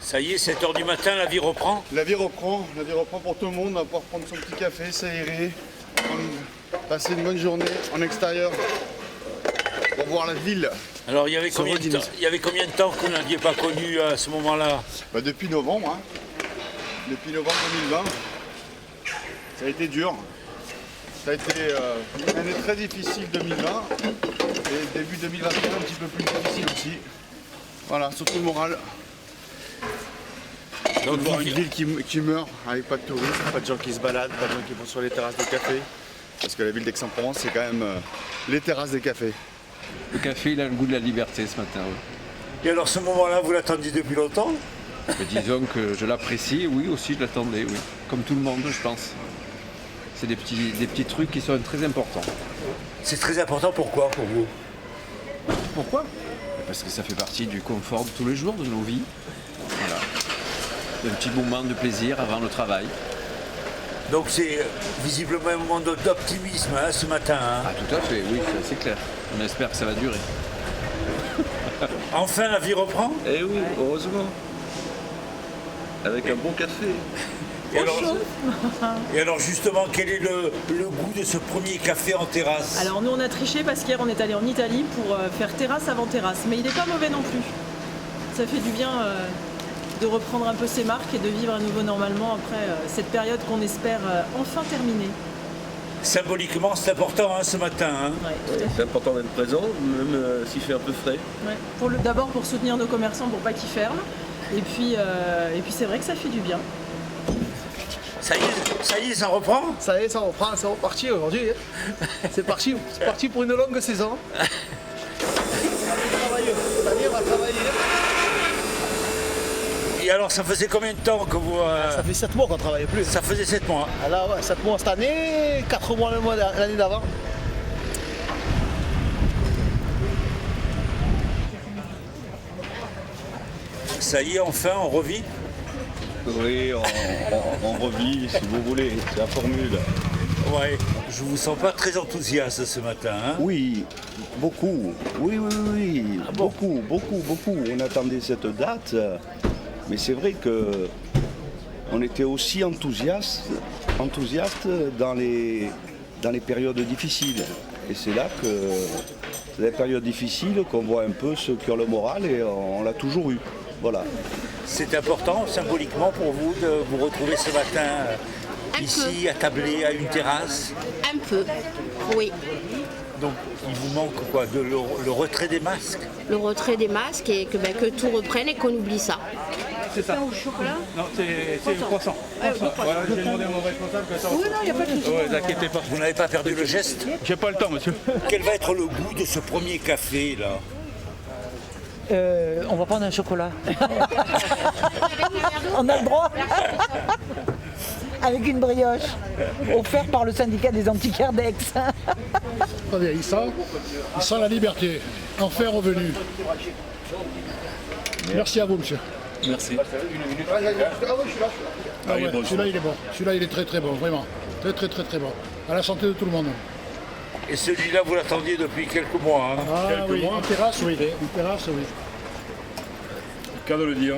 Ça y est, 7 h du matin, la vie reprend. La vie reprend pour tout le monde. On va pouvoir prendre son petit café, s'aérer, passer une bonne journée en extérieur pour voir la ville. Alors, il y avait combien de temps que vous n'aviez pas connu à ce moment-là? Depuis novembre, depuis novembre 2020, ça a été dur. Ça a été une année très difficile 2020 et début 2021 un petit peu plus difficile aussi. Voilà, surtout le moral. Donc voir une ville qui meurt avec pas de touristes, pas de gens qui se baladent, pas de gens qui vont sur les terrasses de café. Parce que la ville d'Aix-en-Provence, c'est quand même les terrasses des cafés. Le café, il a le goût de la liberté ce matin. Oui. Et alors ce moment-là, vous l'attendiez depuis longtemps? Mais disons que je l'apprécie, oui, aussi je l'attendais, oui. Comme tout le monde, je pense. C'est des petits trucs qui sont très importants. C'est très important, pourquoi pour vous? Pourquoi? Parce que ça fait partie du confort de tous les jours de nos vies. Voilà. Un petit moment de plaisir avant le travail. Donc c'est visiblement un moment d'optimisme ce matin. Ah tout à fait, oui, c'est clair. On espère que ça va durer. Enfin la vie reprend? Eh oui, heureusement. Avec un bon café. Et alors justement, quel est le goût de ce premier café en terrasse? Alors nous on a triché parce qu'hier on est allé en Italie pour faire terrasse avant terrasse. Mais il n'est pas mauvais non plus. Ça fait du bien de reprendre un peu ses marques et de vivre à nouveau normalement après cette période qu'on espère enfin terminer. Symboliquement, c'est important ce matin. Ouais, tout à fait. C'est important d'être présent, même s'il fait un peu frais. Ouais. D'abord pour soutenir nos commerçants pour pas qu'ils ferment. Et puis c'est vrai que ça fait du bien. Ça y est, ça reprend? Ça y est, ça reprend, c'est reparti aujourd'hui. C'est parti pour une longue saison. On va travailler. Et alors, ça faisait combien de temps que vous... Ça fait 7 mois qu'on ne travaille plus. Ça faisait 7 mois. Alors, ouais, 7 mois cette année, 4 mois l'année d'avant. Ça y est, enfin, on revit? Oui, on revit si vous voulez, c'est la formule. Ouais. Je vous sens pas très enthousiaste ce matin. Oui, beaucoup. Oui. Ah bon? Beaucoup. On attendait cette date, mais c'est vrai que on était aussi enthousiaste dans les périodes difficiles. Et c'est là que c'est dans les périodes difficiles qu'on voit un peu ceux qui ont le moral et on l'a toujours eu. Voilà. C'est important symboliquement pour vous de vous retrouver ce matin ici, attablé à une terrasse? Un peu, oui. Donc il vous manque quoi? Le retrait des masques? Le retrait des masques et que tout reprenne et qu'on oublie ça. C'est ça. Au chocolat? Non, c'est le croissant. Voilà, j'ai demandé à mon responsable que ça. Oui, non, il n'y a pas de souci. Ne vous inquiétez pas. Vous n'avez pas perdu le geste? J'ai pas le temps, monsieur. Quel va être le goût de ce premier café là? On va prendre un chocolat. On a le droit. Avec une brioche, offerte par le syndicat des antiquaires d'Aix. Attendez, il sent la liberté, enfin revenu. Merci à vous, monsieur. Merci. Ah ouais, celui-là il est bon, celui-là il est très bon, vraiment. Très bon. À la santé de tout le monde. Et celui-là, vous l'attendiez depuis quelques mois. Ah Quelques oui, mois. une terrasse, oui. Qu'à de le dire.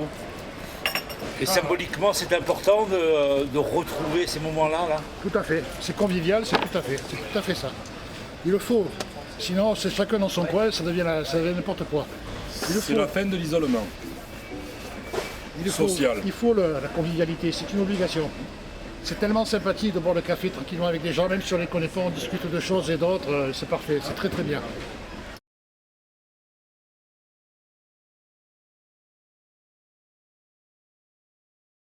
Et symboliquement, c'est important de retrouver ces moments-là. Là. Tout à fait. C'est convivial, c'est tout à fait ça. Il le faut. Sinon, c'est chacun dans son coin, ça devient n'importe quoi. C'est la fin de l'isolement. Social. Il faut la convivialité, c'est une obligation. C'est tellement sympathique de boire le café tranquillement avec des gens, même si on ne les connaît pas, on discute de choses et d'autres, c'est parfait, c'est très bien.